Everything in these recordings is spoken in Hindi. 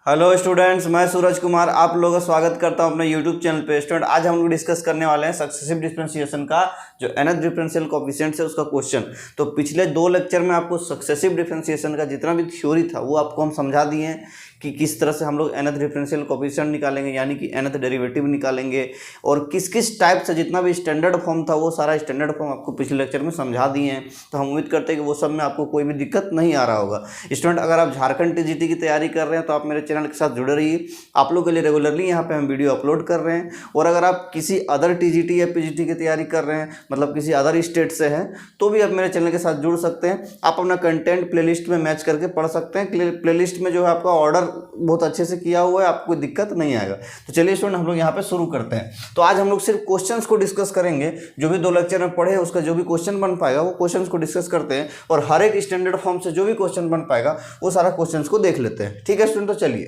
हेलो स्टूडेंट्स, मैं सूरज कुमार आप लोगों का स्वागत करता हूं अपने यूट्यूब चैनल पे। स्टूडेंट, आज हम लोग डिस्कस करने वाले हैं सक्सेसिव डिफरेंशिएशन का जो nth डिफरेंशियल कोएफिशिएंट है उसका क्वेश्चन। तो पिछले 2 लेक्चर में आपको सक्सेसिव डिफरेंशिएशन का जितना भी थ्योरी था वो आपको हम समझा दिए हैं कि किस तरह से हम लोग nth डिफरेंशियल कोएफिशिएंट निकालेंगे, यानी कि nth डेरिवेटिव निकालेंगे, और किस किस टाइप से जितना भी स्टैंडर्ड फॉर्म था वो सारा स्टैंडर्ड फॉर्म आपको पिछले लेक्चर में समझा दिए हैं। तो हम उम्मीद करते हैं कि वो सब में आपको कोई भी दिक्कत नहीं आ रहा होगा। स्टूडेंट, अगर आप झारखंड टीजीटी की तैयारी कर रहे हैं तो आप मेरे चैनल के साथ जुड़े रहिए। आप लोग के लिए रेगुलरली यहाँ पे हम वीडियो अपलोड कर रहे हैं। और अगर आप किसी अदर टीजीटी या पीजीटी की तैयारी कर रहे हैं, मतलब किसी अदर स्टेट से हैं, तो भी आप मेरे चैनल के साथ जुड़ सकते हैं। आप अपना कंटेंट प्लेलिस्ट में मैच करके पढ़ सकते हैं। प्लेलिस्ट में जो है आपका ऑर्डर बहुत अच्छे से किया हुआ है, आपको कोई दिक्कत नहीं आएगा। तो चलिए स्टूडेंट, हम लोग यहाँ पे शुरू करते हैं। तो आज हम लोग सिर्फ क्वेश्चंस को डिस्कस करेंगे। जो भी 2 लेक्चर में पढ़े उसका जो भी क्वेश्चन बन पाएगा वो क्वेश्चंस को डिस्कस करते हैं, और हर एक स्टैंडर्ड फॉर्म से जो भी क्वेश्चन बन पाएगा वो सारा क्वेश्चंस को देख लेते हैं। ठीक है स्टूडेंट, तो चलिए।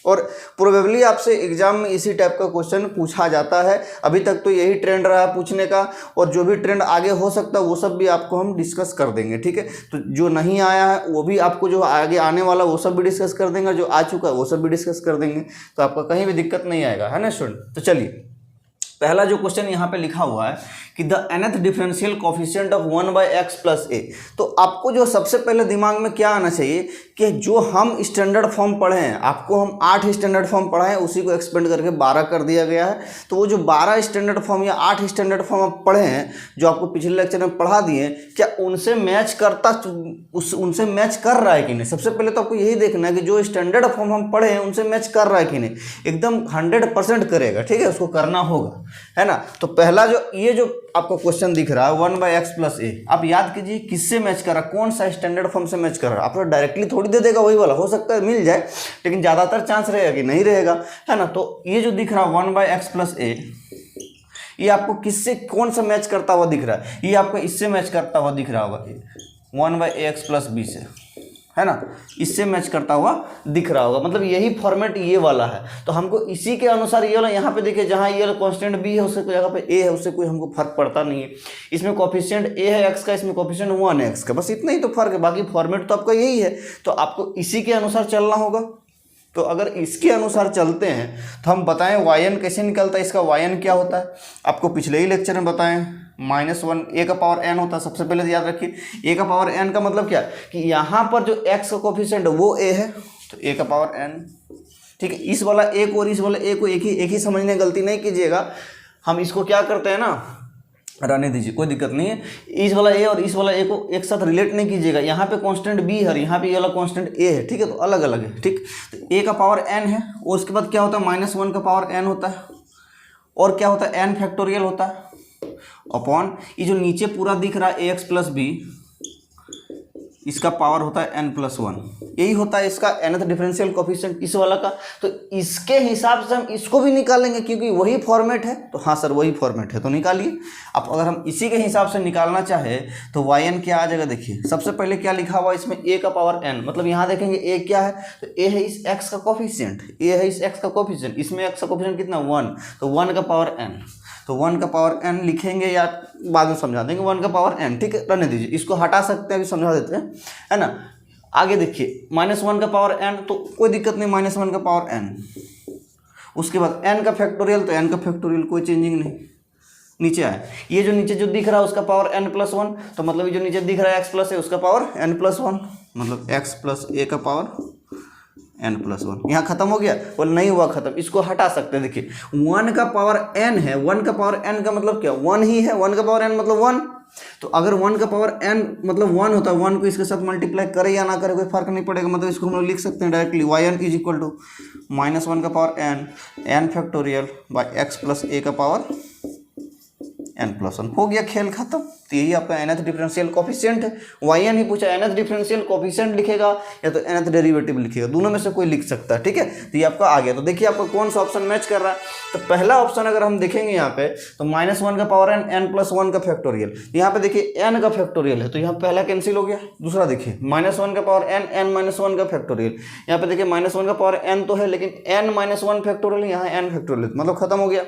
और प्रोबेबली आपसे एग्जाम में इसी टाइप का क्वेश्चन पूछा जाता है। अभी तक तो यही ट्रेंड रहा है पूछने का, और जो भी ट्रेंड आगे हो सकता है वो सब भी आपको हम डिस्कस कर देंगे। ठीक है, तो जो नहीं आया है वो भी आपको, जो आगे आने वाला वो सब भी डिस्कस कर देंगे, जो आ चुका है वो सब भी डिस्कस कर देंगे। तो आपका कहीं भी दिक्कत नहीं आएगा, है ना स्टूडेंट। तो चलिए, पहला जो क्वेश्चन यहाँ पे लिखा हुआ है कि the nth differential coefficient of 1/x + a। तो आपको जो सबसे पहले दिमाग में क्या आना चाहिए कि जो हम स्टैंडर्ड फॉर्म पढ़े हैं, आपको हम 8 स्टैंडर्ड फॉर्म पढ़ा है, उसी को एक्सपेंड करके 12 कर दिया गया है। तो वो जो 12 स्टैंडर्ड फॉर्म या 8 स्टैंडर्ड फॉर्म आप पढ़े हैं, जो आपको पिछले लेक्चर में पढ़ा दिए, क्या उनसे मैच उनसे मैच कर रहा है कि नहीं। सबसे पहले तो आपको यही देखना है कि जो स्टैंडर्ड फॉर्म हम पढ़े हैं उनसे मैच कर रहा है कि नहीं। एकदम 100% करेगा, ठीक है, उसको करना होगा, है ना। तो पहला ये जो आपको क्वेश्चन दिख रहा है 1/x + a, आप याद कीजिए किससे मैच कर रहा है, कौन सा स्टैंडर्ड फॉर्म से मैच कर रहा है। आपको डायरेक्टली थोड़ी दे देगा वही वाला, हो सकता है मिल जाए, लेकिन ज़्यादातर चांस रहेगा कि नहीं रहेगा, है ना। तो ये जो दिख रहा है 1/x + a, ये आपको किससे, कौन सा मैच करता हुआ दिख रहा है। ये आपको इससे मैच करता हुआ दिख रहा होगा 1/ax + b से, है ना, इससे मैच करता हुआ दिख रहा होगा। मतलब यही फॉर्मेट ये वाला है। तो हमको इसी के अनुसार ये वाला, यहाँ पे देखिए जहाँ ये वाला कांस्टेंट b है उससे कोई जगह पे a है, उससे कोई हमको फर्क पड़ता नहीं है। इसमें कोएफिशिएंट a है x का, इसमें कोएफिशिएंट 1 है x का, बस इतना ही तो फर्क है। बाकी फॉर्मेट तो आपका यही है। तो आपको इसी के अनुसार चलना होगा। तो अगर इसके अनुसार चलते हैं तो हम बताएं yn कैसे निकलता है, इसका yn क्या होता है। आपको पिछले ही लेक्चर में बताएं -1 a का पावर n होता है। सबसे पहले याद रखिए a का पावर n का मतलब क्या कि यहाँ पर जो x का कोएफिशिएंट है वो a है, तो a का पावर n। ठीक है, इस वाला a को और इस वाला a को एक ही समझने, गलती नहीं कीजिएगा। हम इसको क्या करते हैं ना, रहने दीजिए, कोई दिक्कत नहीं है। इस वाला a और इस वाला a को एक साथ रिलेट नहीं कीजिएगा। यहाँ पे कांस्टेंट b है, यहाँ पे ये वाला कांस्टेंट a है, ठीक है, तो अलग अलग है। ठीक, तो a का पावर n है, और उसके बाद क्या होता है -1 का पावर n होता है, और क्या होता है n फैक्टोरियल होता है अपॉन ये जो नीचे पूरा दिख रहा है ax + b, इसका पावर होता है n+1। यही होता है इसका nth डिफरेंशियल कोएफिशिएंट इस वाला का। तो इसके हिसाब से हम इसको भी निकालेंगे, क्योंकि वही फॉर्मेट है। तो हाँ सर, वही फॉर्मेट है, तो निकालिए। अब अगर हम इसी के हिसाब से निकालना चाहे तो yn क्या आ जाएगा। देखिए सबसे पहले क्या लिखा हुआ है इसमें, a का पावर n, मतलब यहाँ देखेंगे a क्या है, तो a है इस x का कोएफिशिएंट, a है इस x का कोएफिशिएंट, इसमें x का कोएफिशिएंट कितना 1, तो 1 का पावर n। तो 1 का पावर n लिखेंगे, या बाद में समझा देंगे 1 का पावर n। ठीक है, रहने दीजिए, इसको हटा सकते हैं, अभी समझा देते हैं, है ना। आगे देखिए -1 का पावर n, तो कोई दिक्कत नहीं, -1 का पावर n। उसके बाद n का फैक्टोरियल, तो n का फैक्टोरियल कोई चेंजिंग नहीं, नीचे आए। ये जो नीचे जो दिख रहा है उसका पावर n+1, तो मतलब ये जो नीचे दिख रहा है x + a, उसका पावर n+1, मतलब x + a का पावर n+1। यहाँ खत्म हो गया, बोल नहीं हुआ खत्म, इसको हटा सकते हैं। देखिए 1 का पावर n है, 1 का पावर n का मतलब क्या, 1 ही है, 1 का पावर n मतलब 1। तो अगर 1 का पावर n मतलब 1 होता है, 1 को इसके साथ मल्टीप्लाई करे या ना करे कोई फर्क नहीं पड़ेगा। मतलब इसको हम लोग लिख सकते हैं डायरेक्टली, yn = -1 का power n factorial by x + a का पावर n+1। हो गया, खेल खत्म। तो यही आपका nth डिफरेंशियल कोएफिशिएंट है। yn ही पूछा, nth डिफरेंशियल कोएफिशिएंट लिखेगा या तो nth डेरिवेटिव लिखेगा, दोनों में से कोई लिख सकता है। ठीक है, तो ये आपका आ गया। तो देखिए आपका कौन सा ऑप्शन मैच कर रहा है। तो पहला ऑप्शन अगर हम देखेंगे यहाँ पे, तो -1 का पावर n+1 का फैक्टोरियल। यहाँ पे देखिए n का फैक्टोरियल है, तो यहाँ पहला कैंसिल हो गया। दूसरा देखिए -1 का पावर n-1 का फैक्टोरियल। यहाँ पे देखिए -1 का पावर n तो है, लेकिन n-1 फैक्टोरियल, यहाँ n फैक्टोरियल, मतलब खत्म हो गया।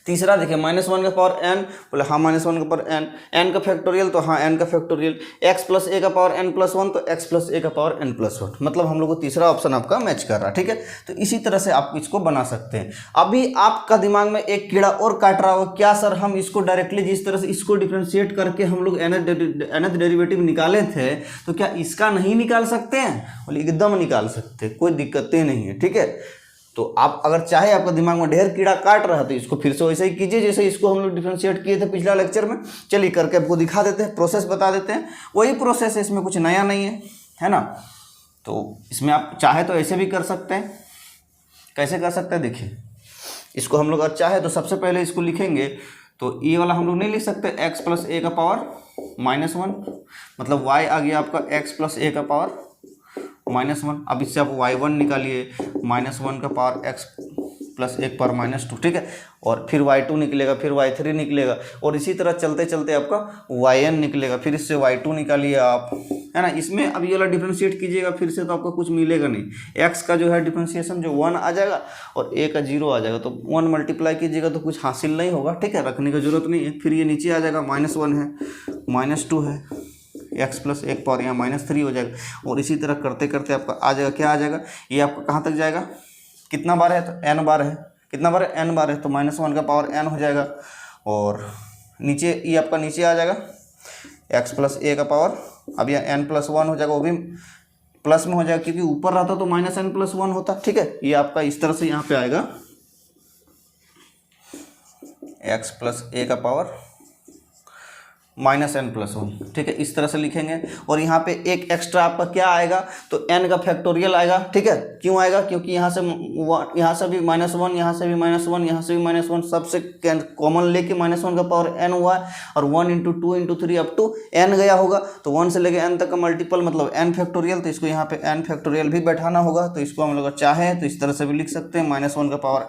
तीसरा देखिए -1 का पावर n, बोले हाँ -1 का पावर n, n का फैक्टोरियल तो हाँ n का फैक्टोरियल, x प्लस a का पावर n+1 तो x प्लस a का पावर n+1, मतलब हम लोग को तीसरा ऑप्शन आपका मैच कर रहा है। ठीक है, तो इसी तरह से आप इसको बना सकते हैं। अभी आपका दिमाग में एक कीड़ा और काट रहा होगा, क्या सर हम इसको डायरेक्टली जिस तरह से इसको डिफ्रेंशिएट करके हम लोग nth डेरिवेटिव निकाले थे तो क्या इसका नहीं निकाल सकते हैं? बोले एकदम निकाल सकते, कोई दिक्कतें नहीं है। ठीक है, तो आप अगर चाहे आपका दिमाग में ढेर कीड़ा काट रहा है तो इसको फिर से वैसे ही कीजिए जैसे इसको हम लोग डिफरेंशिएट किए थे पिछला लेक्चर में। चलिए करके आपको दिखा देते हैं, प्रोसेस बता देते हैं, वही प्रोसेस है, इसमें कुछ नया नहीं है ना। तो इसमें आप चाहे तो ऐसे भी कर सकते हैं। कैसे कर सकते हैं देखिए, इसको हम लोग अगर चाहे तो सबसे पहले इसको लिखेंगे तो ये वाला हम लोग नहीं लिख सकते x प्लस a का पावर -1, मतलब y आ गया आपका x प्लस a का पावर -1। अब इससे आप y1 निकालिए, -1 का पावर x प्लस 1 पावर -2। ठीक है, और फिर y2 निकलेगा, फिर y3 निकलेगा, और इसी तरह चलते चलते आपका yn निकलेगा, फिर इससे y2 निकालिए आप, है ना। इसमें अब ये वाला डिफ्रेंशिएट कीजिएगा फिर से तो आपको कुछ मिलेगा नहीं, x का जो है डिफ्रेंशिएशन जो 1 आ जाएगा और a का 0 आ जाएगा, तो 1 मल्टीप्लाई कीजिएगा तो कुछ हासिल नहीं होगा। ठीक है, रखने की जरूरत नहीं है। फिर ये नीचे आ जाएगा, -1 है, -2 है, x प्लस 1 पावर यहाँ -3 हो जाएगा, और इसी तरह करते करते आपका आ जाएगा, क्या आ जाएगा, ये आपका कहाँ तक जाएगा, कितना बार है तो n बार है, कितना बार है n बार है, तो -1 का पावर n हो जाएगा, और नीचे ये आपका नीचे आ जाएगा x प्लस a का पावर, अब यह n+1 हो जाएगा, वो भी प्लस में हो जाएगा क्योंकि ऊपर रहता तो -n+1 होता। ठीक है, ये आपका इस तरह से यहाँ पे आएगा x प्लस a का पावर -n+1। ठीक है, इस तरह से लिखेंगे, और यहाँ पे एक एक्स्ट्रा आपका क्या आएगा तो n का फैक्टोरियल आएगा। ठीक है, क्यों आएगा, क्योंकि यहाँ से भी -1, यहाँ से भी -1, यहाँ से भी -1, सबसे कॉमन लेके -1 का पावर n हुआ है, और 1 × 2 × 3 अप टू n गया होगा, तो 1 से लेके n तक का मल्टीपल मतलब n फैक्टोरियल, तो इसको यहाँ पे n फैक्टोरियल भी बैठाना होगा। तो इसको हम लोग चाहें तो इस तरह से भी लिख सकते हैं, -1 का power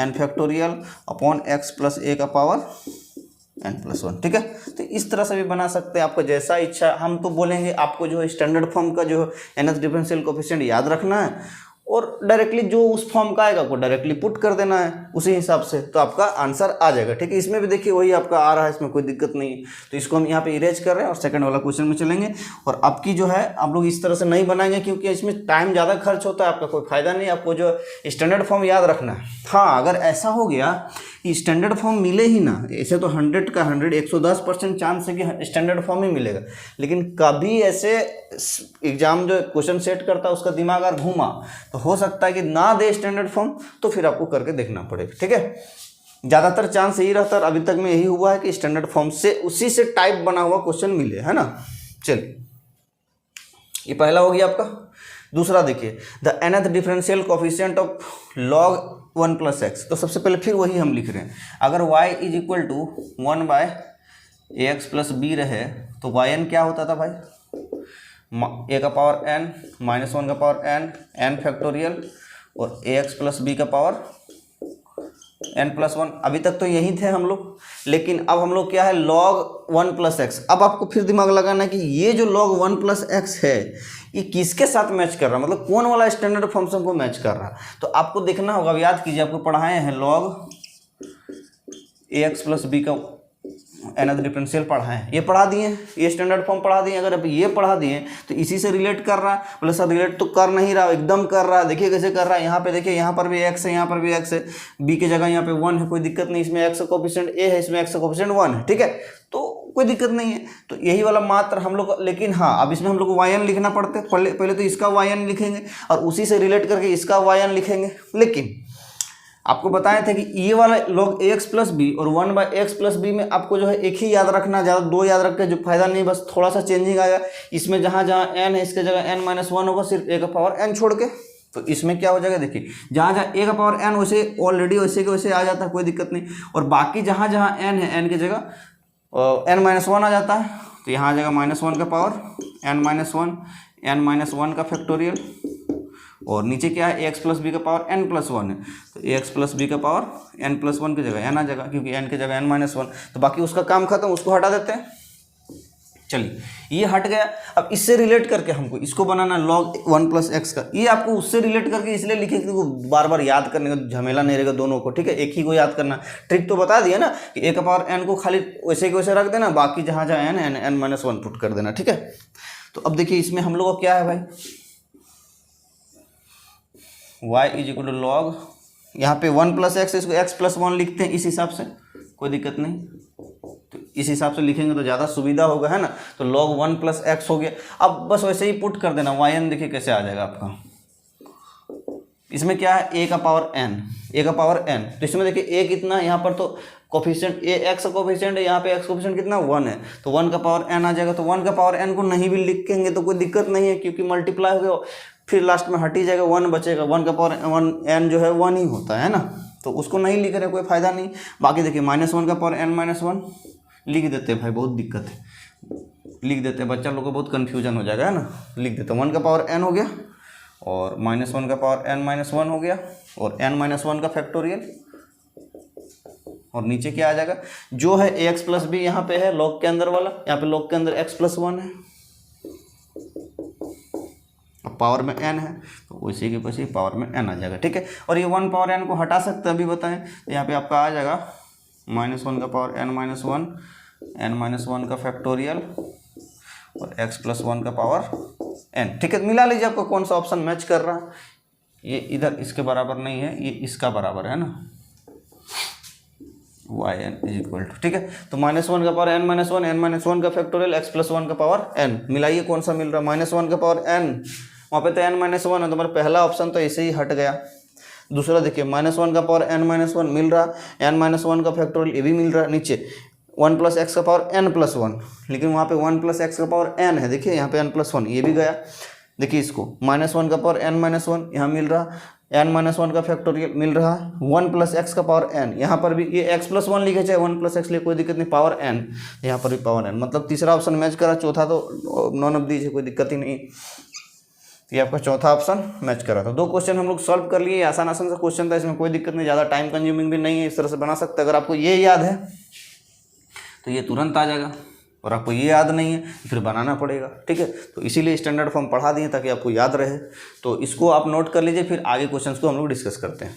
n factorial upon x plus a का पावर n+1। ठीक है, तो इस तरह से भी बना सकते हैं, आपको जैसा इच्छा। हम तो बोलेंगे आपको जो है स्टैंडर्ड फॉर्म का जो nth डिफरेंशियल कोएफिशिएंट याद रखना है, और डायरेक्टली जो उस फॉर्म का आएगा वो डायरेक्टली पुट कर देना है उसी हिसाब से, तो आपका आंसर आ जाएगा। ठीक है, इसमें भी देखिए वही आपका आ रहा है, इसमें कोई दिक्कत नहीं है। तो इसको हम यहाँ पे इरेज कर रहे हैं और सेकंड वाला क्वेश्चन में चलेंगे। और आपकी जो है आप लोग इस तरह से नहीं बनाएंगे क्योंकि इसमें टाइम ज़्यादा खर्च होता है, आपका कोई फायदा नहीं। आपको जो स्टैंडर्ड फॉर्म याद रखना है। हाँ, अगर ऐसा हो गया कि स्टैंडर्ड फॉर्म मिले ही ना, ऐसे तो 100 का 110% चांस है कि स्टैंडर्ड फॉर्म ही मिलेगा, लेकिन कभी ऐसे एग्जाम जो क्वेश्चन सेट करता है उसका दिमाग अगर घूमा तो हो सकता है कि ना दे स्टैंडर्ड फॉर्म, तो फिर आपको करके देखना पड़ेगा। ठीक है, ज़्यादातर चांस यही रहता है, अभी तक में यही हुआ है कि स्टैंडर्ड फॉर्म से उसी से टाइप बना हुआ क्वेश्चन मिले, है ना। चलिए, ये पहला हो गया आपका। दूसरा देखिए, the nth differential coefficient of log 1 + x। तो सबसे पहले फिर वही हम लिख रहे हैं, अगर y = 1/ax + b रहे तो yn क्या होता था भाई, a का पावर n, -1 का पावर n फैक्टोरियल, और ax + b का पावर n+1। अभी तक तो यही थे हम लोग, लेकिन अब हम लोग क्या है, log 1 + x। अब आपको फिर दिमाग लगाना है कि ये जो log 1 + x है ये किसके साथ मैच कर रहा है, मतलब कौन वाला स्टैंडर्ड फंक्शन को मैच कर रहा है। तो आपको देखना होगा, याद कीजिए, आपको पढ़ाए हैं log ax + b का nth डिफरेंशियल पढ़ाए हैं, ये पढ़ा दिए, ये स्टैंडर्ड फॉर्म पढ़ा दिए। अगर आप ये पढ़ा दिए तो इसी से रिलेट कर रहा है, बोले सर रिलेट तो कर नहीं रहा, एकदम कर रहा है। देखिए कैसे कर रहा है, यहाँ पे देखिए, यहाँ पर भी x है, यहाँ पर भी x है, b की जगह यहाँ पे 1 है, कोई दिक्कत नहीं। इसमें x का कोएफिशिएंट a है, इसमें x का कोएफिशिएंट 1 है। ठीक है, तो कोई दिक्कत नहीं है। तो यही वाला मात्र हम लोग, लेकिन हाँ, अब इसमें हम लोग को yn लिखना पड़ता है। पहले तो इसका yn लिखेंगे और उसी से रिलेट करके इसका yn लिखेंगे। लेकिन आपको बताए थे कि ये वाला log ax + b और 1/x + b में आपको जो है एक ही याद रखना, ज़्यादा दो याद रख के जो फायदा नहीं, बस थोड़ा सा चेंजिंग आएगा। इसमें जहाँ जहाँ n है इसके जगह n-1 होगा, सिर्फ a का पावर n छोड़ के। तो इसमें क्या हो जाएगा, देखिए जहाँ जहाँ a का पावर n वैसे ऑलरेडी वैसे के वैसे आ जाता है, कोई दिक्कत नहीं। और बाकी जहाँ जहाँ n है, n की जगह n-1 आ जाता है, तो यहाँ आ जाएगा -1 का पावर n-1, n-1 का फैक्टोरियल, और नीचे क्या है, ax + b का पावर n+1 है, तो ax + b का पावर n+1 की जगह n आ जाएगा, क्योंकि n की जगह n-1। तो बाकी उसका काम खत्म, उसको हटा देते हैं। चलिए ये हट गया। अब इससे रिलेट करके हमको इसको बनाना log 1 प्लस एक्स का, ये आपको उससे रिलेट करके इसलिए लिखे कि वो बार बार याद करने का झमेला नहीं रहेगा दोनों को, ठीक है, एक ही को याद करना। ट्रिक तो बता दिया ना कि ए का पावर एन को खाली वैसे के वैसे रख देना, बाकी जहाँ जहाँ n n n minus 1 put कर देना, ठीक है। तो अब देखिए इसमें हम लोग को क्या है भाई, y is equal to log, यहाँ पे 1 प्लस एक्स, इसको x प्लस 1 लिखते हैं इस हिसाब से, कोई दिक्कत नहीं, तो इस हिसाब से लिखेंगे तो ज़्यादा सुविधा होगा, है ना। तो log 1 प्लस एक्स हो गया। अब बस वैसे ही पुट कर देना y n, देखिए कैसे आ जाएगा आपका। इसमें क्या है, a का पावर n, a का पावर n, तो इसमें देखिए a कितना, यहाँ पर तो कोफिशिएंट a x का कोफिशिएंट है, यहाँ पे x कोफिशिएंट कितना 1 है, तो 1 का पावर n आ जाएगा। तो 1 का पावर n को नहीं भी लिखेंगे तो कोई दिक्कत नहीं है, क्योंकि मल्टीप्लाई हो गया, फिर लास्ट में हट ही जाएगा, 1 बचेगा। 1 का पावर 1 n जो है 1 ही होता है ना, तो उसको नहीं लिख रहे, कोई फायदा नहीं। बाकी देखिए -1 का पावर n माइनस 1 लिख देते हैं भाई, बहुत दिक्कत है, लिख देते हैं, बच्चा लोग को बहुत कन्फ्यूजन हो जाएगा, है ना। लिख देते हैं 1 का पावर n हो गया, और -1 का पावर n माइनस 1 हो गया, और n माइनस 1 का फैक्टोरियल, और नीचे क्या आ जाएगा, जो है ax प्लस बी यहाँ पे है लॉग के अंदर वाला, यहाँ पे लॉग के अंदर x प्लस 1 है, पावर में n है, तो उसी के पीछे पावर में n आ जाएगा, ठीक है। और ये 1 पावर n को हटा सकते हैं, अभी बताएं, तो यहाँ पे आपका आ जाएगा -1 का power n minus 1, n minus 1 का फैक्टोरियल, और x प्लस 1 का पावर n, ठीक है। मिला लीजिए आपको कौन सा ऑप्शन मैच कर रहा है। ये इधर इसके बराबर नहीं है, ये इसका बराबर है ना, y n is equal to, ठीक है। तो -1 का power n minus 1, n minus 1 का फैक्टोरियल, x प्लस 1 का पावर n, मिलाइए कौन सा मिल रहा है, -1 का पावर n, वहाँ पे तो n माइनस 1 है, तो हमारा पहला ऑप्शन तो ऐसे ही हट गया। दूसरा देखिए -1 का पावर n माइनस 1 मिल रहा, n माइनस 1 का फैक्टोरियल ये भी मिल रहा, नीचे 1 प्लस एक्स का पावर n प्लस 1, लेकिन वहाँ पे 1 प्लस एक्स का पावर n है, देखिए यहाँ पे n प्लस 1 ये भी गया। देखिए इसको -1 का पावर n माइनस 1 यहाँ मिल रहा, n माइनस 1 का फैक्टोरियल मिल रहा, 1 प्लस एक्स का पावर n, यहाँ पर भी ये x प्लस 1 लिखे, चाहे 1 प्लस एक्स लिए कोई दिक्कत नहीं, पावर n, यहाँ पर भी पावर n, मतलब तीसरा ऑप्शन मैच करा, चौथा तो नॉन ऑफ दीज है, कोई दिक्कत ही नहीं। ये आपका चौथा ऑप्शन मैच करा था। 2 क्वेश्चन हम लोग सॉल्व कर लिए, आसान आसान सा क्वेश्चन था, इसमें कोई दिक्कत नहीं, ज़्यादा टाइम कंज्यूमिंग भी नहीं है, इस तरह से बना सकते हैं। अगर आपको ये याद है तो ये तुरंत आ जाएगा, और आपको ये याद नहीं है फिर बनाना पड़ेगा, ठीक है। तो इसीलिए स्टैंडर्ड फॉर्म पढ़ा दिए ताकि आपको याद रहे, तो इसको आप नोट कर लीजिए, फिर आगे क्वेश्चंस को हम लोग डिस्कस करते हैं।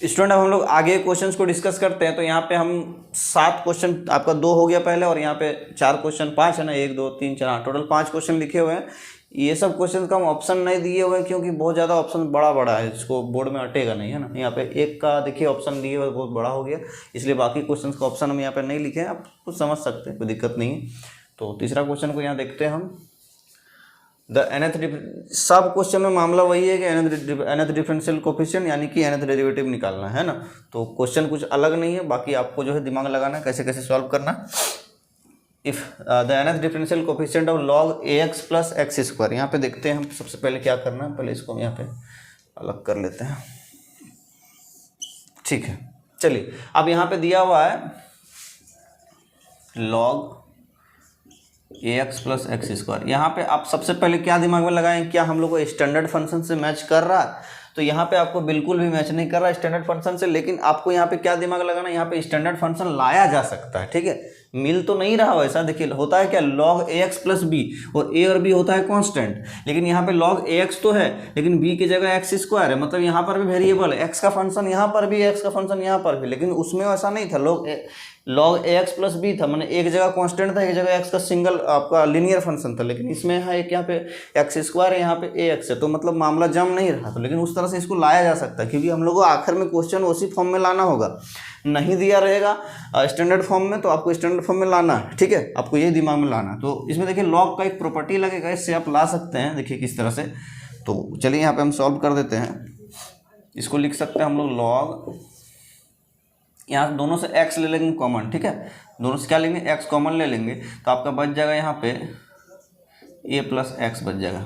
स्टूडेंट अब हम लोग आगे क्वेश्चंस को डिस्कस करते हैं। तो यहाँ पे हम 7 क्वेश्चन, आपका 2 हो गया पहले, और यहाँ पे 4 क्वेश्चन, 5 है ना, 1 2 3 4 टोटल 5 क्वेश्चन लिखे हुए हैं। ये सब क्वेश्चन का हम ऑप्शन नहीं दिए हुए हैं, क्योंकि बहुत ज़्यादा ऑप्शन बड़ा बड़ा है, इसको बोर्ड में अटेगा नहीं, है ना। यहाँ पे 1 का देखिए ऑप्शन दिए हुए बहुत बड़ा हो गया, इसलिए बाकी क्वेश्चन का ऑप्शन हम यहाँ पे नहीं लिखे हैं, आप कुछ समझ सकते हैं, कोई दिक्कत नहीं है। तो तीसरा क्वेश्चन को यहाँ देखते हैं हम, द nth, सब क्वेश्चन में मामला वही है कि nth डिफरेंशियल कोफिशिएंट यानी कि nth डेरिवेटिव निकालना है ना। तो क्वेश्चन कुछ अलग नहीं है, बाकी आपको जो है दिमाग लगाना है कैसे कैसे सॉल्व करना। If the nth differential coefficient of log ax plus x square, यहाँ पे देखते हैं हम सबसे पहले क्या करना है, पहले इसको हम यहाँ पे अलग कर लेते हैं, ठीक है। चलिए अब यहाँ पे दिया हुआ है log ax plus x square, यहाँ पे आप सबसे पहले क्या दिमाग में लगाएं, क्या हम लोग को स्टैंडर्ड फंक्शन से मैच कर रहा है। तो यहाँ पे आपको बिल्कुल भी मैच नहीं कर रहा स्टैंडर्ड फंक्शन से, लेकिन आपको यहाँ पे क्या दिमाग लगाना, यहाँ पे स्टैंडर्ड फंक्शन लाया जा सकता है, ठीक है। मिल तो नहीं रहा वैसा, देखिए होता है क्या, log ax प्लस बी, और a और b होता है कांस्टेंट, लेकिन यहाँ पे log ax तो है, लेकिन b की जगह एक्स स्क्वायर है, मतलब यहाँ पर भी वेरिएबल है, x का फंक्शन यहाँ पर भी, x का फंक्शन यहाँ पर भी, लेकिन उसमें ऐसा नहीं था, log ax प्लस बी था, मैंने एक जगह कांस्टेंट था, एक जगह x का सिंगल आपका लीनियर फंक्शन था, लेकिन इसमें है एक यहाँ पे एक्स स्क्वायर है, यहाँ पे ax है, तो मतलब मामला जम नहीं रहा था। लेकिन उस तरह से इसको लाया जा सकता है, क्योंकि हम लोग को आखिर में क्वेश्चन उसी फॉर्म में लाना होगा, नहीं दिया रहेगा स्टैंडर्ड फॉर्म में तो आपको स्टैंडर्ड फॉर्म में लाना है, ठीक है, आपको ये दिमाग में लाना है। तो इसमें देखिए लॉग का एक प्रॉपर्टी लगेगा, इससे आप ला सकते हैं, देखिए किस तरह से। तो चलिए यहाँ पे हम सॉल्व कर देते हैं, इसको लिख सकते हैं हम लोग लॉग, यहाँ दोनों से x ले लेंगे कॉमन, ठीक है, दोनों से क्या लेंगे, x कॉमन ले लेंगे, तो आपका बच जाएगा यहाँ पे a प्लस एक्स बच जाएगा,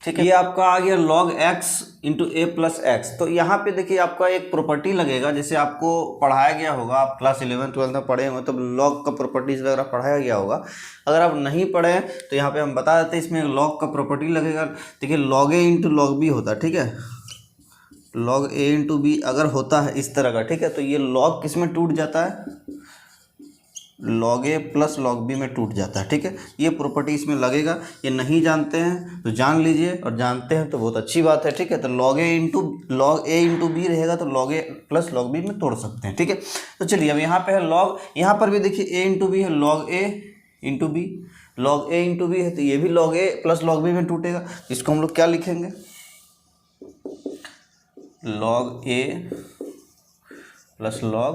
ठीक है। ये आपका आ गया log x इंटू ए प्लस एक्स। तो यहाँ पे देखिए आपका एक प्रॉपर्टी लगेगा, जैसे आपको पढ़ाया गया होगा, आप क्लास 11 12 में पढ़े होंगे, तो log का प्रॉपर्टीज वगैरह पढ़ाया गया होगा। अगर आप नहीं पढ़े तो यहाँ पे हम बता देते हैं, इसमें log का प्रॉपर्टी लगेगा। देखिए log a into log b होता है, ठीक है, log a इंटू बी अगर होता है इस तरह का, ठीक है, तो ये log किस में टूट जाता है, log a plus log b में टूट जाता है। ठीक है, ये प्रॉपर्टी इसमें लगेगा। ये नहीं जानते हैं तो जान लीजिए, और जानते हैं तो बहुत अच्छी बात है। ठीक है, तो log a इंटू b रहेगा तो log a plus log b में तोड़ सकते हैं। ठीक है, तो चलिए अब यहाँ पे है log, यहाँ पर भी देखिए a इंटू बी है, log a into b, log a into b है तो ये भी log a plus log b में टूटेगा। इसको हम लोग क्या लिखेंगे, log a plus log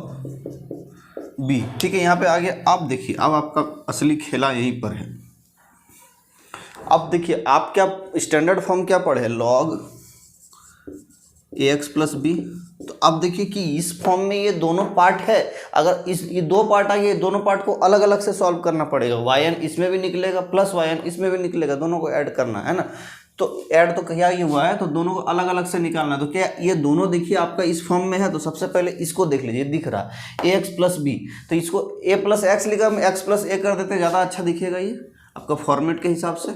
b। ठीक है, यहाँ पे आ गया। अब देखिए, अब आपका असली खेला यहीं पर है। अब देखिए, आप क्या स्टैंडर्ड फॉर्म क्या पढ़े, log ax प्लस बी। तो अब देखिए कि इस फॉर्म में ये दोनों पार्ट है। अगर ये दो पार्ट आ गए, दोनों पार्ट को अलग अलग से सॉल्व करना पड़ेगा। yn इसमें भी निकलेगा प्लस yn इसमें भी निकलेगा, दोनों को ऐड करना है ना। तो ऐड तो क्या ये हुआ है, तो दोनों को अलग अलग से निकालना है। तो क्या ये दोनों देखिए आपका इस फॉर्म में है, तो सबसे पहले इसको देख लीजिए, दिख रहा है ax प्लस बी, तो इसको a प्लस एक्स लिखा, हम x प्लस a कर देते हैं, ज़्यादा अच्छा दिखेगा ये आपका फॉर्मेट के हिसाब से।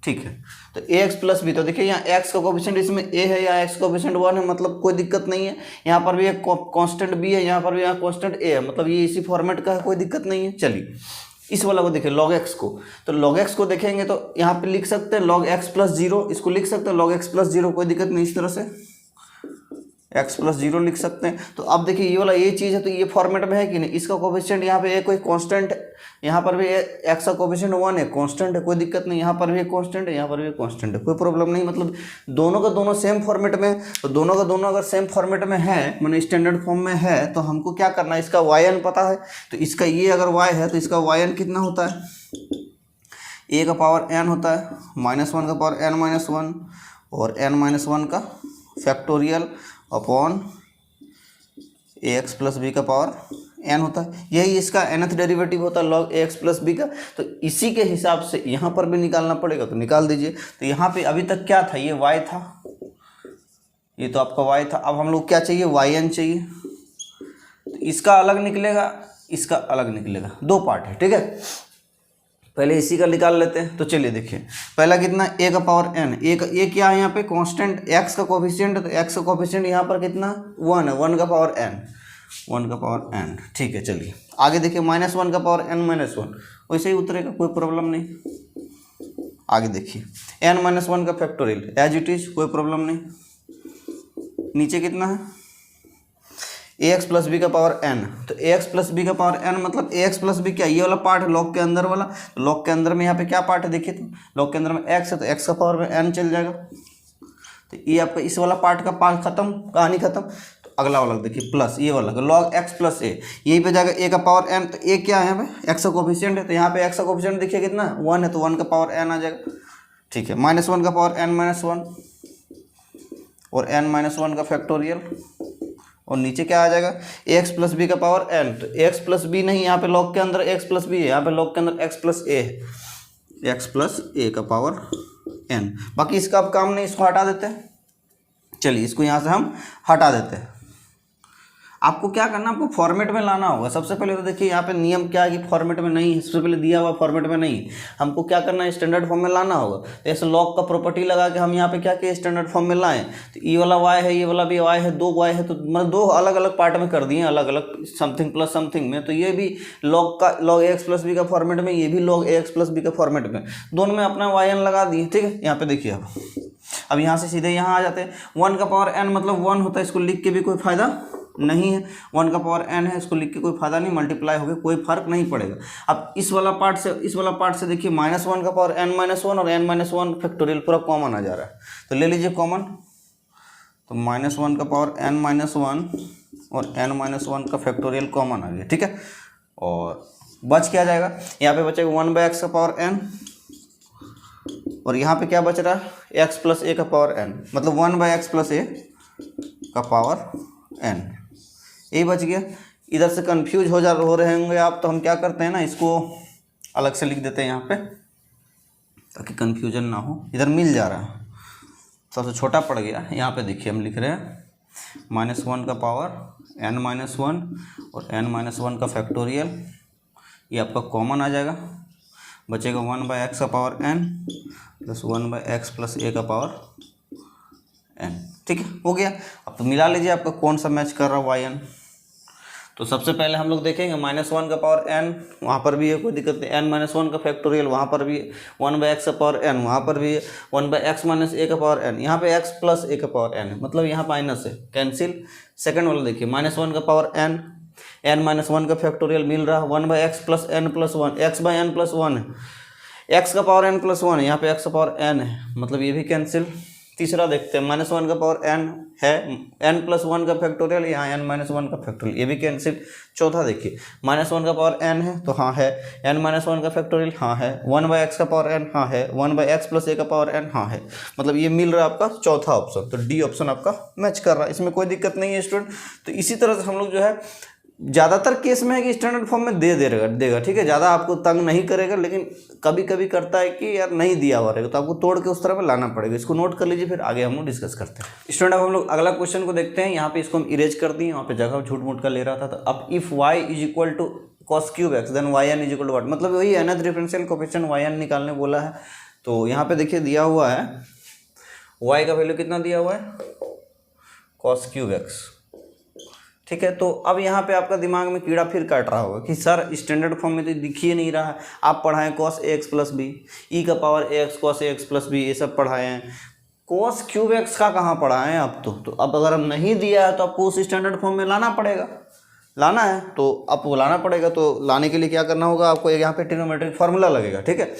ठीक है, तो ax प्लस बी, तो देखिए यहाँ x का कोफिशिएंट इसमें a है, यहाँ x कोफिशिएंट 1 है, मतलब कोई दिक्कत नहीं है। यहाँ पर भी एक कांस्टेंट b है, यहाँ पर भी यहाँ कांस्टेंट a है, मतलब ये इसी फॉर्मेट का है, कोई दिक्कत नहीं है। चलिए इस वाला को देखिए log x को, तो log x को देखेंगे तो यहाँ पे लिख सकते हैं log x प्लस 0, इसको लिख सकते हैं log x प्लस 0, कोई दिक्कत नहीं, इस तरह से x प्लस 0 लिख सकते हैं। तो अब देखिए ये वाला ये चीज़ है, तो ये फॉर्मेट में है कि नहीं, इसका कोफिशिएंट यहाँ पे कोई कांस्टेंट, यहाँ पर भी x का कोफिशिएंट 1 है, कांस्टेंट है, कोई दिक्कत नहीं। यहाँ पर भी कांस्टेंट है, यहाँ पर भी कांस्टेंट है, कोई प्रॉब्लम नहीं। मतलब दोनों का दोनों सेम फॉर्मेट में, तो दोनों का दोनों अगर सेम फॉर्मेट में है, मैंने स्टैंडर्ड फॉर्म में है, तो हमको क्या करना है, इसका yn पता है, तो इसका ये अगर y है तो इसका yn कितना होता है, a का पावर n होता है, -1 का पावर n माइनस 1 और n माइनस 1 का factorial upon ax plus b का पावर n होता है। यही इसका nth डेरिवेटिव होता है log ax प्लस बी का। तो इसी के हिसाब से यहाँ पर भी निकालना पड़ेगा, तो निकाल दीजिए। तो यहाँ पे अभी तक क्या था, ये y था, ये तो आपका y था। अब हम लोग क्या चाहिए, yn चाहिए। तो इसका अलग निकलेगा, इसका अलग निकलेगा, दो पार्ट है। ठीक है, पहले इसी का निकाल लेते हैं। तो चलिए देखिए, पहला कितना, a का पावर n, a क्या है यहाँ पे कांस्टेंट, x का कोफिशिएंट है, तो x का कोफिशिएंट यहाँ पर कितना 1 है, 1 का पावर n, 1 का पावर n। ठीक है, चलिए आगे देखिए, -1 का पावर n माइनस 1, वैसे ही उतरेगा, कोई प्रॉब्लम नहीं। आगे देखिए n माइनस 1 का फैक्टोरियल एज इट इज, कोई प्रॉब्लम नहीं। नीचे कितना है, ax प्लस बी का पावर n, तो ax प्लस बी का पावर n मतलब ax प्लस बी क्या, ये वाला पार्ट है लॉग के अंदर वाला। तो लॉग के अंदर में यहाँ पे क्या पार्ट है देखिए, तो लॉग के अंदर में x है, तो x का पावर में n चल जाएगा। तो ये आपका इस वाला पार्ट का पार्ट खत्म, कहानी खत्म। तो अगला वाला देखिए प्लस, ये वाला log x प्लस a, यहीं पे जाएगा a का पावर n। तो a क्या है यहाँ पे, x का कोफिशिएंट है, तो यहाँ पे x का कोफिशिएंट देखिए कितना 1 है, तो 1 का पावर n आ जाएगा। ठीक है, -1 का पावर n माइनस 1 और n माइनस 1 का फैक्टोरियल, और नीचे क्या आ जाएगा, ax प्लस बी का पावर n। तो ax प्लस बी नहीं, यहाँ पे लॉग के अंदर x प्लस बी है, यहाँ पे लॉग के अंदर x प्लस a है, x प्लस a का पावर n। बाकी इसका अब काम नहीं, इसको हटा देते हैं। चलिए इसको यहाँ से हम हटा देते हैं। आपको क्या करना, आपको फॉर्मेट में लाना होगा। सबसे पहले तो देखिए यहाँ पे नियम क्या है कि फॉर्मेट में नहीं, सबसे पहले दिया हुआ फॉर्मेट में नहीं, हमको क्या करना है, स्टैंडर्ड फॉर्म में लाना होगा। तो ऐसे लॉग का प्रॉपर्टी लगा के हम यहाँ पे क्या किए, स्टैंडर्ड फॉर्म में लाएं। तो ये वाला y है, ये वाला भी y है, दो y है, तो मतलब दो अलग अलग पार्ट में कर दिए, अलग अलग समथिंग प्लस समथिंग में। तो ये भी लॉग का log ax प्लस बी का फॉर्मेट में, ये भी log ax प्लस बी का फॉर्मेट में, दोनों में अपना yn लगा दिए। ठीक है, यहाँ पे देखिए अब यहाँ से सीधे यहाँ आ जाते हैं। 1 का पावर n मतलब 1 होता है, इसको लिख के भी कोई फायदा नहीं है। 1 का पावर n है, इसको लिख के कोई फायदा नहीं, मल्टीप्लाई हो गया, कोई फर्क नहीं पड़ेगा। अब इस वाला पार्ट से इस वाला पार्ट से देखिए, -1 का पावर n माइनस 1 और n माइनस 1 फैक्टोरियल पूरा कॉमन आ जा रहा है, तो ले लीजिए कॉमन। तो -1 का पावर n माइनस 1 और n माइनस 1 का फैक्टोरियल कॉमन आ गया। ठीक है, और बच क्या जाएगा, यहाँ पे बचेगा 1/x का पावर n, और यहाँ पे क्या बच रहा है, x प्लस a का पावर n, मतलब 1/x प्लस a का पावर n, यही बच गया। इधर से कंफ्यूज हो रहे होंगे आप, तो हम क्या करते हैं ना, इसको अलग से लिख देते हैं यहाँ पे, ताकि कंफ्यूजन ना हो। इधर मिल जा रहा है, सबसे छोटा पड़ गया। यहाँ पे देखिए हम लिख रहे हैं -1 का पावर n माइनस 1 और n माइनस 1 का फैक्टोरियल, ये आपका कॉमन आ जाएगा, बचेगा 1/x का power n plus 1/x plus a का पावर n। ठीक है, हो गया। अब तो मिला लीजिए आपका कौन सा मैच कर रहा है yn। तो सबसे पहले हम लोग देखेंगे -1 का पावर n, वहाँ पर भी है, कोई दिक्कत नहीं। n-1 का फैक्टोरियल वहाँ पर भी है, 1/x का पावर n वहाँ पर भी है, 1/x - a का पावर n, यहाँ पे x + a का पावर n है, मतलब यहाँ माइनस है, कैंसिल। सेकंड वाला देखिए, -1 का पावर n, n-1 का फैक्टोरियल मिल रहा है, 1/x + n + 1, x/n + 1 है, x का पावर n + 1 है, यहाँ पे x का पावर n है, मतलब ये भी कैंसिल। तीसरा देखते हैं, -1 का पावर n है, n + 1 का फैक्टोरियल, यहाँ n-1 का फैक्टोरियल, ये भी कैंसिल। चौथा देखिए, -1 का पावर n है तो हाँ है, n-1 का फैक्टोरियल हाँ है, 1/x का पावर n हाँ है, 1/x + a का पावर n हाँ है, मतलब ये मिल रहा है आपका चौथा ऑप्शन। तो डी ऑप्शन आपका मैच कर रहा है, इसमें कोई दिक्कत नहीं है स्टूडेंट। तो इसी तरह से हम लोग जो है ज़्यादातर केस में है कि स्टैंडर्ड फॉर्म में देगा, ठीक है, ज़्यादा आपको तंग नहीं करेगा, लेकिन कभी कभी करता है कि यार नहीं दिया हुआ रहेगा तो आपको तोड़ के उस तरह में लाना पड़ेगा। इसको नोट कर लीजिए, फिर आगे हम लोग डिस्कस करते हैं। स्टूडेंट अब हम लोग अगला क्वेश्चन को देखते हैं। यहाँ पे इसको हम इरेज कर दिए, वहाँ पे जगह झूठ मूठ का ले रहा था। तो अब if y = cos³ then yn = what, मतलब वही nth डिफरेंशियल कोएफिशिएंट yn निकालने बोला है। तो यहाँ पे देखिए दिया हुआ है y का वैल्यू कितना दिया हुआ है, cos³, ठीक है। तो अब यहाँ पे आपका दिमाग में कीड़ा फिर काट रहा होगा कि सर स्टैंडर्ड फॉर्म में तो दिख ही नहीं रहा है, आप पढ़ाएं cos ax + b, e का power ax cos ax + b, ये सब पढ़ाए हैं, cos³ का कहाँ पढ़ाए हैं आप? तो अब अगर हम नहीं दिया है तो आपको उस स्टैंडर्ड फॉर्म में लाना पड़ेगा, लाना है तो आपको लाना पड़ेगा। तो लाने के लिए क्या करना होगा आपको, यहाँ पे ट्रिग्नोमेट्रिक फार्मूला लगेगा, ठीक है।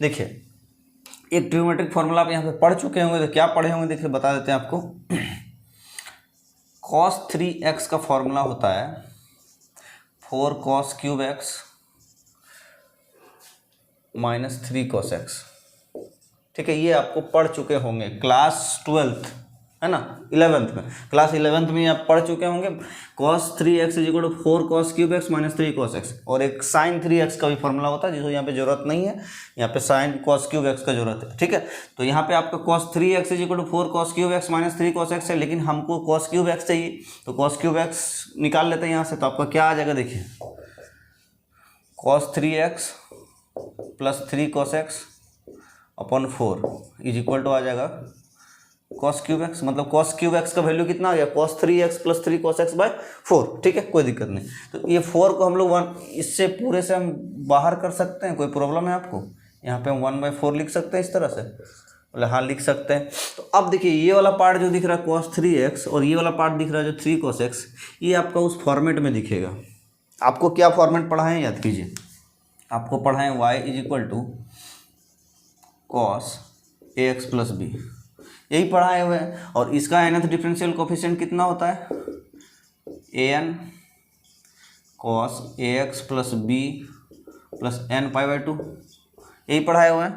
देखिए एक ट्रिग्नोमेट्रिक फार्मूला आप यहाँ पे पढ़ चुके होंगे, तो क्या पढ़े होंगे देखिए बता देते हैं आपको। cos 3x का फॉर्मूला होता है 4 cos³ - 3 cos x, ठीक है। ये आपको पढ़ चुके होंगे क्लास 12th, है ना, 11th में, क्लास 11th में आप पढ़ चुके होंगे। cos 3x = 4 cos³ - 3 cos x, और एक sin 3x का भी फॉर्मूला होता है जिसको यहाँ पे जरूरत नहीं है, यहाँ पे sin cos³ का जरूरत है, ठीक है। तो यहाँ पे आपका cos 3x = 4 cos³ - 3 cos x है, लेकिन हमको cos³ चाहिए, तो cos³ निकाल लेते हैं यहाँ से। तो आपका क्या आ जाएगा देखिए, cos 3x + 3 cos x / 4 = आ जाएगा cos³, मतलब cos³ का वैल्यू कितना आ गया, cos 3x + 3 cos x / 4, ठीक है, कोई दिक्कत नहीं। तो ये 4 को हम लोग इससे पूरे से हम बाहर कर सकते हैं, कोई प्रॉब्लम है आपको? यहाँ पे हम 1/4 लिख सकते हैं इस तरह से, बोले हाँ लिख सकते हैं। तो अब देखिए ये वाला पार्ट जो दिख रहा है cos 3x, और ये वाला पार्ट दिख रहा है जो 3 cos x, ये आपका उस फॉर्मेट में दिखेगा। आपको क्या फॉर्मेट पढ़ाएं याद कीजिए, आपको पढ़ाएं y = cos ax + b, यही पढ़ाए हुए हैं। और इसका nth डिफरेंशियल कोएफिशिएंट कितना होता है, an cos ax + b + n π/2, यही पढ़ाए हुए हैं।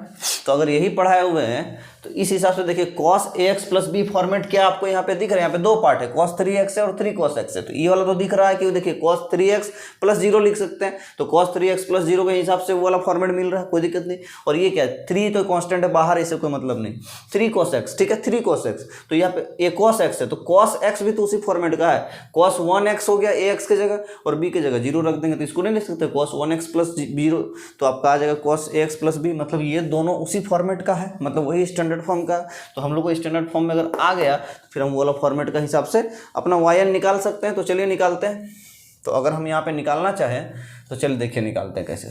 तो अगर यही पढ़ाए हुए हैं तो इस हिसाब से देखिए cos ax + b फॉर्मेट क्या आपको यहाँ पे दिख रहा है, यहाँ पे दो पार्ट है, cos 3x है और 3 cos x है। तो ये वाला तो दिख रहा है कि देखिए cos 3x + 0 लिख सकते हैं, तो cos 3x + 0 के हिसाब से वो वाला फॉर्मेट मिल रहा है, कोई दिक्कत नहीं। और ये क्या है, 3 तो कांस्टेंट है बाहर, इससे कोई मतलब नहीं, 3 cos x, ठीक है, 3 cos x, तो यहाँ पे a cos x है, तो cos x भी तो उसी फॉर्मेट का है, cos 1x हो गया ax के जगह, और b के जगह 0 रख देंगे तो इसको नहीं लिख सकते, cos 1x + 0, तो आपका आ जाएगा cos ax + b, मतलब ये दोनों उसी फॉर्मेट का है, मतलब वही स्टैंडर्ड फॉर्म का। तो हम लोग को स्टैंडर्ड फॉर्म में अगर आ गया तो फिर हम वो वाला फॉर्मेट का हिसाब से अपना yn निकाल सकते हैं। तो चलिए निकालते हैं। तो अगर हम यहाँ पे निकालना चाहें तो चलिए देखिए निकालते हैं कैसे।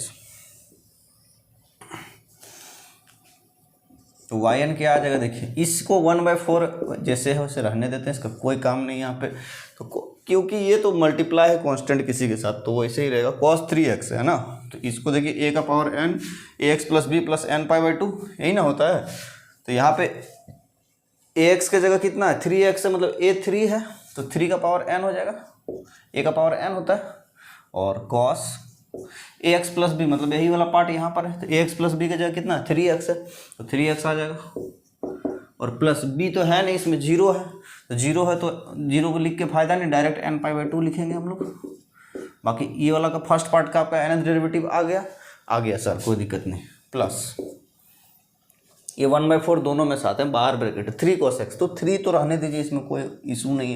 तो yn क्या आ जाएगा देखिए, इसको 1/4 जैसे है वैसे रहने देते हैं, इसका कोई काम नहीं यहाँ पे। तो क्योंकि ये तो मल्टीप्लाई है कांस्टेंट किसी के साथ, तो वैसे ही रहेगा, cos 3x है ना, तो इसको देखिए a का power n ax + b + n π/2, यही ना होता है। तो यहाँ पे ax के जगह कितना है, 3x है, मतलब a 3 है, तो 3 का पावर n हो जाएगा, a का पावर n होता है, और cos ax + b, मतलब यही वाला पार्ट यहाँ पर है, तो ax + b की जगह कितना है, 3x है, तो 3x आ जाएगा, और प्लस b तो है नहीं, इसमें 0 है, तो 0 है तो 0 को लिख के फायदा नहीं, डायरेक्ट n π/2 लिखेंगे हम लोग। बाकी ये वाला का फर्स्ट पार्ट का आपका nth डेरिवेटिव आ गया सर, कोई दिक्कत नहीं, प्लस ये 1/4 दोनों में साथ है, बाहर ब्रैकेट 3 cos x, तो 3 तो रहने दीजिए, इसमें कोई इशू नहीं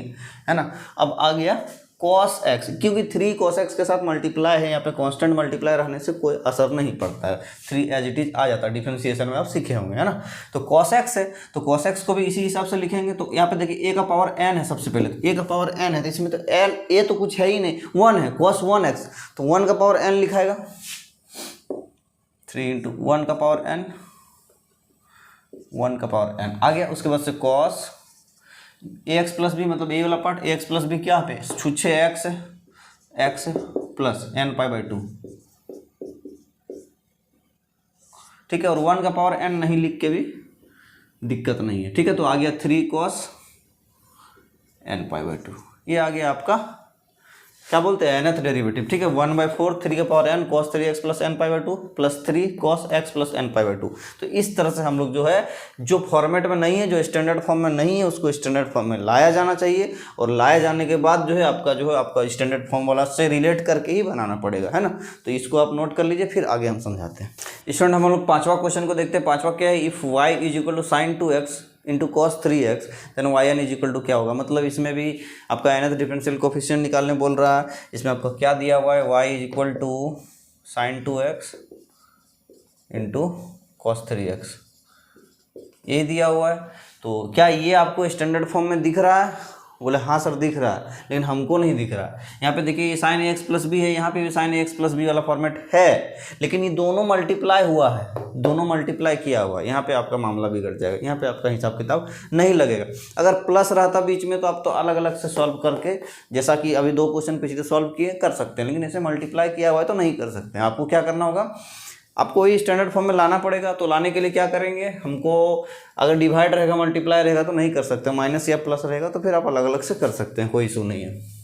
है ना। अब आ गया cos x, क्योंकि 3 cos x के साथ मल्टीप्लाई है, यहाँ पे कांस्टेंट मल्टीप्लाई रहने से कोई असर नहीं पड़ता है, 3 एज इट इज आ जाता है। डिफरेंशिएशन में आप सीखे होंगे, है ना। तो cos x है, तो cos x को भी इसी हिसाब से लिखेंगे। तो यहाँ पे देखिए a का पावर n है, सबसे पहले तो a का पावर n है, तो इसमें तो n a तो कुछ है ही नहीं, 1 है, cos 1x, तो 1 का पावर n लिखाएगा, 3 इंटू 1 का पावर n, 1 का पावर n आ गया। उसके बाद से cos ax प्लस बी, मतलब a वाला पार्ट, ax प्लस बी क्या पे छुच्छे x है, x है प्लस n पाई बाई 2, ठीक है। और 1 का पावर n नहीं लिख के भी दिक्कत नहीं है, ठीक है। तो आ गया 3 cos n पाई बाई 2, ये आ गया आपका क्या बोलते हैं nth डेरिवेटिव, ठीक है। 1/4 3 का power n cos 3x plus n pi by 2 plus 3 cos x plus n pi by 2। तो इस तरह से हम लोग जो है, जो फॉर्मेट में नहीं है, जो स्टैंडर्ड फॉर्म में नहीं है, उसको स्टैंडर्ड फॉर्म में लाया जाना चाहिए, और लाया जाने के बाद जो है आपका स्टैंडर्ड फॉर्म वाला से रिलेट करके ही बनाना पड़ेगा, है ना। तो इसको आप नोट कर लीजिए, फिर आगे हम समझाते हैं। स्टूडेंट हम लोग 5वां क्वेश्चन को देखते हैं। 5वां क्या है, if y is equal to sine 2x into cos 3x then y n is equal to क्या होगा। मतलब इसमें भी आपका nth डिफरेंशियल कोफिशिएंट निकालने बोल रहा है। इसमें आपको क्या दिया हुआ है, y is equal to sine 2x into cos 3x, ये दिया हुआ है। तो क्या ये आपको स्टैंडर्ड फॉर्म में दिख रहा है? बोले हाँ सर दिख रहा है, लेकिन हमको नहीं दिख रहा है। यहाँ पे देखिए ये साइन एक्स प्लस बी है, यहाँ पे भी साइन एक्स प्लस बी वाला फॉर्मेट है, लेकिन ये दोनों मल्टीप्लाई हुआ है, दोनों मल्टीप्लाई किया हुआ है। यहाँ पे आपका मामला बिगड़ जाएगा, यहाँ पे आपका हिसाब किताब नहीं लगेगा। अगर प्लस रहता बीच में तो आप तो अलग अलग से सॉल्व करके, जैसा कि अभी 2 क्वेश्चन पिछले सॉल्व किए, कर सकते हैं, लेकिन ऐसे मल्टीप्लाई किया हुआ है तो नहीं कर सकते। आपको क्या करना होगा, आपको ये स्टैंडर्ड फॉर्म में लाना पड़ेगा। तो लाने के लिए क्या करेंगे, हमको अगर डिवाइड रहेगा मल्टीप्लाई रहेगा तो नहीं कर सकते, माइनस या प्लस रहेगा तो फिर आप अलग अलग से कर सकते हैं, कोई इशू नहीं है।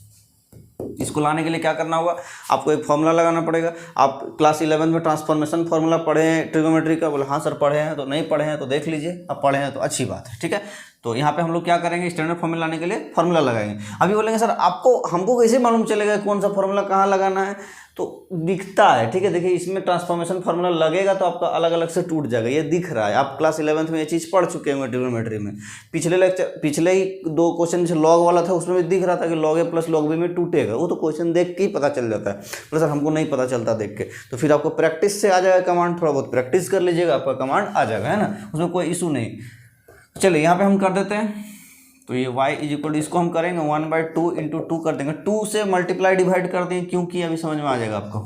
इसको लाने के लिए क्या करना होगा, आपको एक फॉर्मूला लगाना पड़ेगा। आप क्लास 11 में ट्रांसफॉर्मेशन फॉर्मूला पढ़े हैं ट्रिगोमेट्री का? बोले हाँ सर पढ़े हैं। तो नहीं पढ़े हैं तो देख लीजिए, अब पढ़े हैं तो अच्छी बात है, ठीक है। तो यहाँ पे हम लोग क्या करेंगे, स्टैंडर्ड फॉर्मूला लाने के लिए फॉर्मूला लगाएंगे। अभी बोलेंगे सर आपको हमको कैसे मालूम चलेगा कौन सा फॉर्मूला कहाँ लगाना है? तो दिखता है, ठीक है। देखिए इसमें ट्रांसफॉर्मेशन फार्मूला लगेगा तो आपका अलग अलग से टूट जाएगा, ये दिख रहा है। आप क्लास 11th में ये चीज़ पढ़ चुके होंगे ट्रिग्नोमेट्री में। पिछले ही 2 क्वेश्चन जो लॉग वाला था उसमें भी दिख रहा था कि लॉग ए प्लस लॉग बी में टूटेगा। वो तो क्वेश्चन देख के ही पता चल जाता है। बोले सर हमको नहीं पता चलता देख के, तो फिर आपको प्रैक्टिस से आ जाएगा कमांड, थोड़ा बहुत प्रैक्टिस कर लीजिएगा, आपका कमांड आ जाएगा, है ना, उसमें कोई इशू नहीं। चलिए यहाँ पे हम कर देते हैं। तो ये y इज इक्वल टू, इसको हम करेंगे 1/2 इंटू 2 कर देंगे, 2 से मल्टीप्लाई डिवाइड कर देंगे, क्योंकि अभी समझ में आ जाएगा आपको,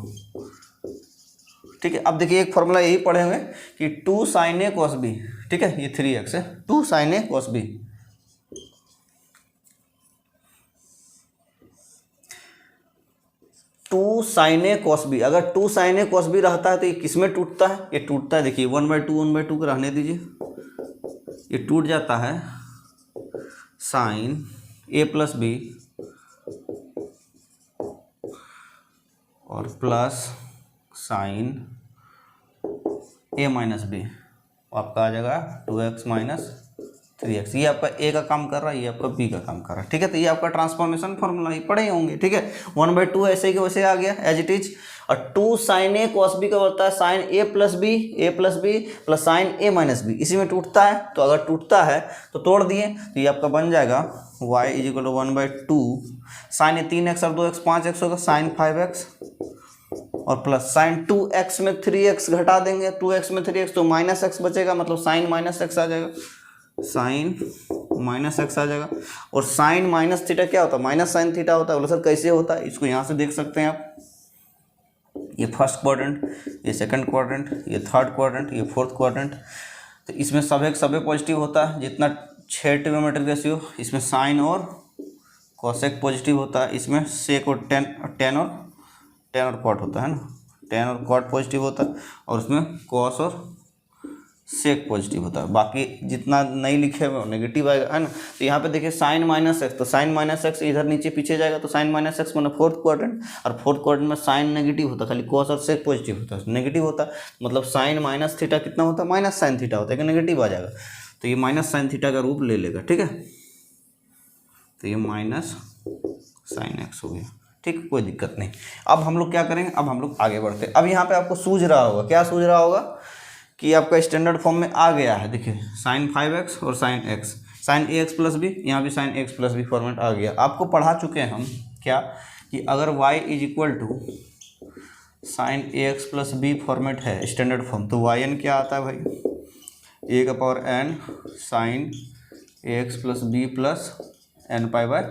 ठीक है। अब देखिए एक फॉर्मूला यही पढ़े हुए कि 2 साइन ए कॉस बी, ठीक है, ये 3x है, 2 साइन ए कॉस बी। 2 साइन ए कॉस बी, अगर 2 साइन ए कॉस बी रहता है तो ये किस में टूटता है? ये टूटता है, देखिए 1/2 को रहने दीजिए, ये टूट जाता है साइन ए प्लस बी और प्लस साइन ए माइनस बी, आपका आ जाएगा 2x माइनस 3x। ये आपका ए का काम कर रहा है, ये आपका बी का काम कर रहा है, ठीक है। तो ये आपका ट्रांसफॉर्मेशन फॉर्मूला ही पढ़े होंगे, ठीक है। 1/2 ऐसे ही के वैसे आ गया एज इट इज। और 2 साइन ए कॉस बी का होता है साइन ए प्लस बी प्लस साइन ए माइनस बी, इसी में टूटता है। तो अगर टूटता है तो तोड़ दिए, तो ये आपका बन जाएगा y is equal to 1/2 sine a 3x और 2x 5x होगा, साइन 5x और प्लस साइन 2x में 3x घटा देंगे, 2x में 3x तो माइनस x बचेगा, मतलब साइन माइनस x आ जाएगा, साइन माइनस x आ जाएगा। और साइन माइनस थीटा क्या होता है? माइनस साइन थीटा होता है। बोले सर कैसे होता है? इसको यहाँ से देख सकते हैं आप, ये फर्स्ट क्वाड्रेंट, ये सेकंड क्वाड्रेंट, ये थर्ड क्वाड्रेंट, ये फोर्थ क्वाड्रेंट। तो इसमें सब पॉजिटिव होता है, जितना 6 ट्रिग्नोमेट्रिक रेशियो, इसमें साइन और कॉसेक पॉजिटिव होता है, इसमें सेक और टेन और कॉट होता है ना, टेन और कॉट पॉजिटिव होता है, और उसमें कॉस और सेक पॉजिटिव होता है। बाकी जितना नहीं लिखे हुए नेगेटिव आएगा, है ना। तो यहाँ पे देखिए साइन माइनस एक्स, तो साइन माइनस एक्स इधर नीचे पीछे जाएगा, तो साइन माइनस एक्स मतलब फोर्थ क्वाड्रेंट, और फोर्थ क्वाड्रेंट में साइन नेगेटिव होता है, खाली कॉस और सेक पॉजिटिव होता है, नेगेटिव होता है। मतलब साइन माइनस थीटा कितना होता है? माइनस साइन थीटा होता है, कि नेगेटिव आ जाएगा, तो ये माइनस साइन थीटा का रूप ले लेगा, ठीक है। तो ये माइनस साइन एक्स हो गया, ठीक, कोई दिक्कत नहीं। अब हम लोग क्या करेंगे, अब हम लोग आगे बढ़ते हैं। अब यहाँ पे आपको सूझ रहा होगा, क्या सूझ रहा होगा कि आपका स्टैंडर्ड फॉर्म में आ गया है। देखिए साइन 5x और sine x, sine ax plus B, यहाँ भी sine x plus B format आ गया। आपको पढ़ा चुके हैं हम क्या कि अगर y is equal to sine a x plus B format है स्टैंडर्ड फॉर्म, तो वाई एन क्या आता है भाई, ए का power n sine a x plus b plus n pi by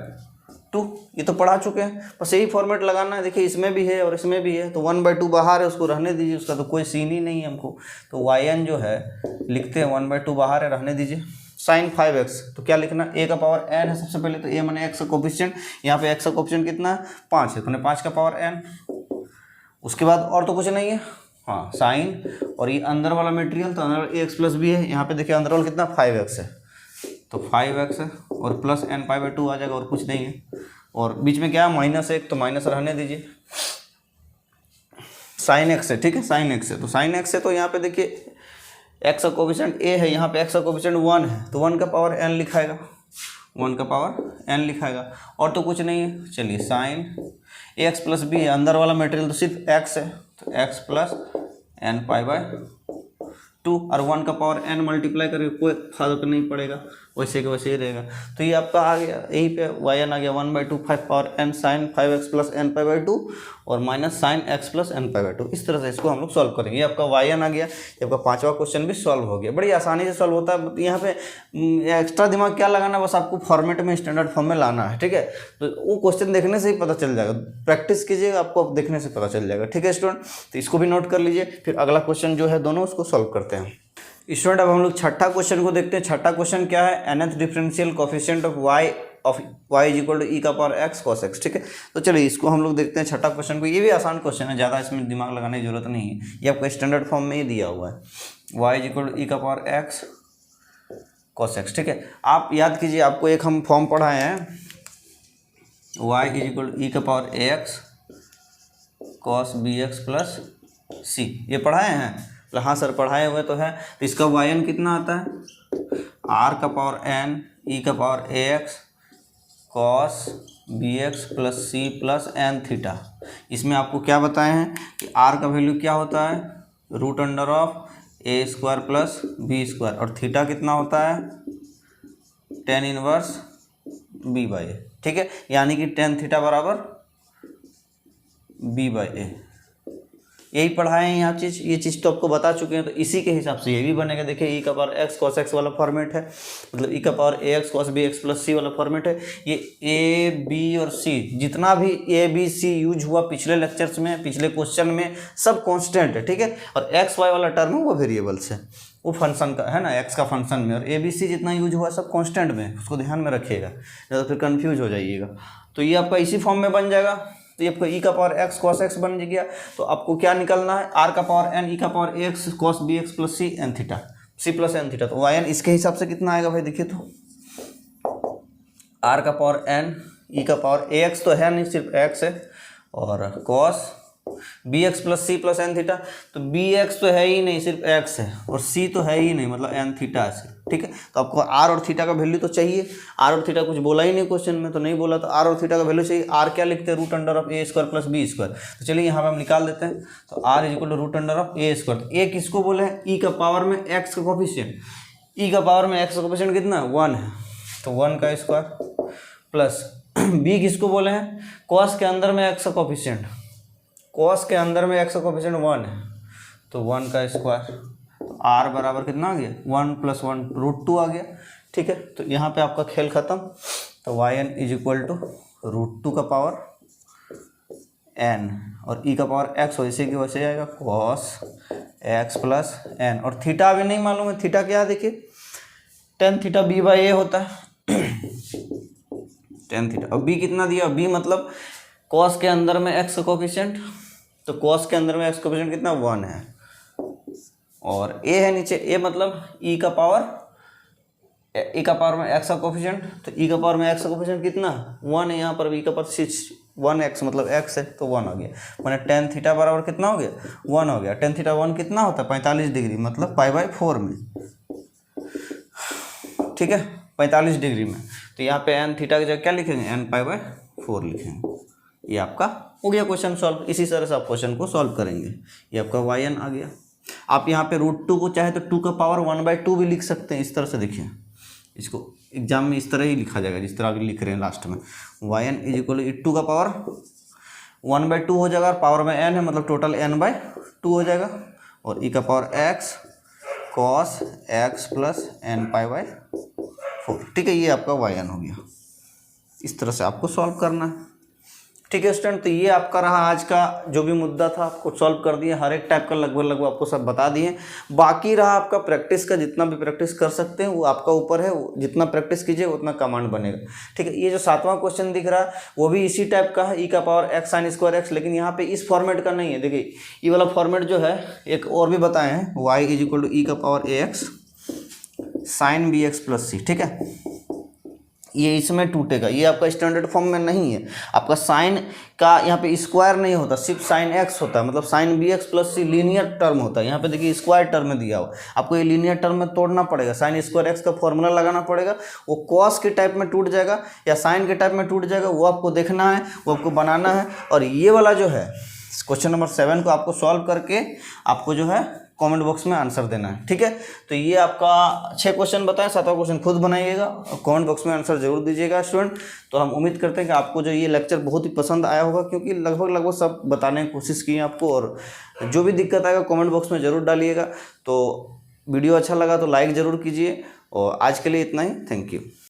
2। ये तो पढ़ा चुके हैं, बस यही फॉर्मेट लगाना है। देखिए इसमें भी है और इसमें भी है, तो 1/2 बाहर है, उसको रहने दीजिए, उसका तो कोई सीन ही नहीं है हमको। तो वाई एन जो है लिखते हैं 1/2 बाहर है, रहने दीजिए। साइन 5x, तो क्या लिखना, ए का पावर एन है सबसे पहले, तो ए माने एक्स का कोफिशिएंट, यहाँ पे एक्स का कोफिशिएंट कितना है 5 है, तो 5 का पावर एन। उसके बाद और तो कुछ नहीं है, हाँ साइन, और ये अंदर वाला मटेरियल तो अंदर ए एक्स प्लस बी है, यहाँ पे देखिए अंदर वाला कितना 5x है, तो 5x है और प्लस एन पाई बाई 2 आ जाएगा, और कुछ नहीं है। और बीच में क्या है -1, तो माइनस रहने दीजिए। साइन एक्स है, ठीक है, साइन एक्स है, तो साइन एक्स है, तो यहाँ पे देखिए एक्स का कोफिशिएंट ए है, यहाँ पे एक्स का कोफिशिएंट 1 है, तो 1 का पावर एन लिखाएगा, 1 का पावर एन लिखाएगा, और तो कुछ नहीं है। चलिए sine a x plus b है, अंदर वाला मटेरियल तो सिर्फ एक्स है, तो x plus n pi by 2, और 1 का पावर एन मल्टीप्लाई करके कोई फर्क नहीं पड़ेगा, वैसे के वैसे ही रहेगा। तो ये आपका आ गया, यहीं पे वाई एन आ गया 1/2 5 power n sine 5x plus n pi by 2 और minus sine x plus n pi by 2। इस तरह से इसको हम लोग सॉल्व करेंगे। ये आपका वाई एन आ गया, ये आपका 5वां क्वेश्चन भी सॉल्व हो गया, बड़ी आसानी से सॉल्व होता है। यहाँ पे एक्स्ट्रा दिमाग क्या लगाना, बस आपको फॉर्मेट में स्टैंडर्ड फॉर्म में लाना है, ठीक है। तो वो क्वेश्चन देखने से ही पता चल जाएगा, प्रैक्टिस कीजिएगा, आपको देखने से पता चल जाएगा, ठीक है स्टूडेंट। तो इसको भी नोट कर लीजिए, फिर अगला क्वेश्चन जो है दोनों उसको सॉल्व करते हैं। स्टूडेंट अब हम लोग छठा क्वेश्चन को देखते हैं। छठा क्वेश्चन क्या है, nth differential coefficient of y is equal to E का पावर x cos x, ठीक है। तो चलिए इसको हम लोग देखते हैं छठा क्वेश्चन को। ये भी आसान क्वेश्चन है, ज़्यादा इसमें दिमाग लगाने की जरूरत नहीं है, ये आपको स्टैंडर्ड फॉर्म में ही दिया हुआ है, y is equal to E का पावर x cos x, ठीक है। आप याद कीजिए, आपको एक हम फॉर्म पढ़ाए हैं, y is equal to E का power ax cos bx plus c, ये पढ़ाए हैं। हाँ सर पढ़ाए हुए तो है। तो इसका वाई एन कितना आता है, आर का पावर एन ई का पावर ए x cos B x plus सी प्लस एन थीटा। इसमें आपको क्या बताए हैं कि आर का वैल्यू क्या होता है, √अंडर ए स्क्वायर प्लस बी स्क्वायर, और थीटा कितना होता है tan इनवर्स बी बाई ए, ठीक है। यानी कि tan थीटा बराबर बी बाई ए, यही पढ़ाए हैं यहाँ चीज़, ये चीज़ तो आपको बता चुके हैं। तो इसी के हिसाब से ये भी बनेगा। देखिए ई का पावर एक्स कॉस एक्स वाला फॉर्मेट है, मतलब ई का पावर ए x cos B x plus c वाला फॉर्मेट है। ये ए बी और सी, जितना भी ए बी सी यूज हुआ पिछले लेक्चर्स में, पिछले क्वेश्चन में, सब कांस्टेंट है, ठीक है। और एक्स वाई वाला टर्म है वो वेरिएबल्स है, वो फंक्शन का है ना, एक्स का फंक्शन में। और ए बी सी जितना यूज हुआ सब कांस्टेंट में, उसको ध्यान में रखिएगा, नहीं तो फिर कन्फ्यूज हो जाइएगा। तो ये आपका इसी फॉर्म में बन जाएगा। तो ये आपको ई का पावर एक्स कॉस एक्स बन गया। तो आपको क्या निकलना है, आर का पावर एन ई का power x cos B x plus c n theta, c plus N theta. तो वाई एन इसके हिसाब से कितना आएगा भाई, देखिए तो आर का पावर एन ई का पावर ए एक्स तो है नहीं, सिर्फ एक्स है, और कॉस बी एक्स प्लस सी प्लस एन थीटा। तो बी एक्स तो है ही नहीं, सिर्फ एक्स है, और सी तो है ही नहीं, मतलब एन थीटा है, ठीक है। तो आपको आर और थीटा का वैल्यू तो चाहिए। आर और थीटा कुछ बोला ही नहीं क्वेश्चन में, तो नहीं बोला, तो आर और थीटा का वैल्यू चाहिए। आर क्या लिखते हैं, √ए² प्लस बी स्क्वायर। तो चलिए यहाँ पे हम निकाल देते हैं। तो आर इज इक्वल टू √ए²। तो ए किसको बोले हैं, ई का पावर में एक्स का कोफिशिएंट, ई का पावर में एक्स का कोफिशिएंट कितना 1 है, तो 1 का स्क्वायर प्लस बी किसको बोले हैं, कॉस के अंदर में एक्स का कोफिशिएंट, कॉस के अंदर में एक्स का कोफिशिएंट 1 है, तो 1 का स्क्वायर। तो आर बराबर कितना आ गया, 1 + 1 √2 आ गया, ठीक है। तो यहाँ पे आपका खेल खत्म। तो y n is equal to √2 का पावर n, और ई का पावर x वैसे की वैसे आएगा cos x प्लस एन। और थीटा अभी नहीं मालूम है, थीटा क्या है देखिए, tan थीटा b बाई ए होता है tan थीटा। और b कितना दिया, b मतलब cos के अंदर में x का कोफिशिएंट, तो cos के अंदर में x कोफिशिएंट कितना 1 है, और a है नीचे, a मतलब e का पावर में x का कोफिशिएंट, तो e का पावर में x का कोफिशिएंट कितना 1 है, यहाँ पर e का पावर 1x मतलब x है, तो 1 आ गया। मैंने tan थीटा बराबर कितना हो गया 1 हो गया। tan थीटा 1 कितना होता है 45 डिग्री, मतलब π/4 में, ठीक है, 45 डिग्री में। तो यहाँ पे n थीटा की जगह क्या लिखेंगे, n π/4 लिखेंगे। ये आपका हो गया क्वेश्चन सॉल्व। इसी तरह से आप क्वेश्चन को सॉल्व करेंगे। ये आपका वाई एन आ गया। आप यहाँ पे √2 को चाहे तो 2 का पावर 1/2 भी लिख सकते हैं। इस तरह से देखिए, इसको एग्जाम में इस तरह ही लिखा जाएगा जिस तरह आप लिख रहे हैं लास्ट में, y n is equal e to का पावर 1/2 हो जाएगा, और पावर में एन है मतलब टोटल n/2 हो जाएगा, और ई का power x cos x plus n π/4। ठीक है, ये आपका वाई एन हो गया। इस तरह से आपको सॉल्व करना है। ठीक है स्टूडेंट, तो ये आपका रहा आज का जो भी मुद्दा था, आपको सॉल्व कर दिए, हर एक टाइप का लगभग आपको सब बता दिए। बाकी रहा आपका प्रैक्टिस का, जितना भी प्रैक्टिस कर सकते हैं वो आपका ऊपर है, जितना प्रैक्टिस कीजिए उतना कमांड बनेगा। ठीक है, ये जो 7वां क्वेश्चन दिख रहा है वो भी इसी टाइप का है, ई का power x sin square x, लेकिन यहाँ पे इस फॉर्मेट का नहीं है। देखिए ये वाला फॉर्मेट जो है एक और भी बताए हैं, y is equal to E का power ax sin bx plus c। ठीक है, ये इसमें टूटेगा, ये आपका स्टैंडर्ड फॉर्म में नहीं है। आपका साइन का यहाँ पे स्क्वायर नहीं होता, सिर्फ साइन एक्स होता है, मतलब साइन बी एक्स प्लस सी लीनियर टर्म होता है। यहाँ पे देखिए स्क्वायर टर्म में दिया हुआ, आपको ये लीनियर टर्म में तोड़ना पड़ेगा, साइन स्क्वायर एक्स का फॉर्मूला लगाना पड़ेगा, वो कॉस के टाइप में टूट जाएगा या साइन के टाइप में टूट जाएगा, वो आपको देखना है, वो आपको बनाना है। और ये वाला जो है क्वेश्चन नंबर 7 को आपको सॉल्व करके आपको जो है कमेंट बॉक्स में आंसर देना है। ठीक है, तो ये आपका 6 क्वेश्चन बताएं, 7वां क्वेश्चन खुद बनाइएगा और कमेंट बॉक्स में आंसर जरूर दीजिएगा स्टूडेंट। तो हम उम्मीद करते हैं कि आपको जो ये लेक्चर बहुत ही पसंद आया होगा, क्योंकि लगभग सब बताने की कोशिश की है आपको, और जो भी दिक्कत आएगा कमेंट बॉक्स में ज़रूर डालिएगा। तो वीडियो अच्छा लगा तो लाइक ज़रूर कीजिए, और आज के लिए इतना ही, थैंक यू।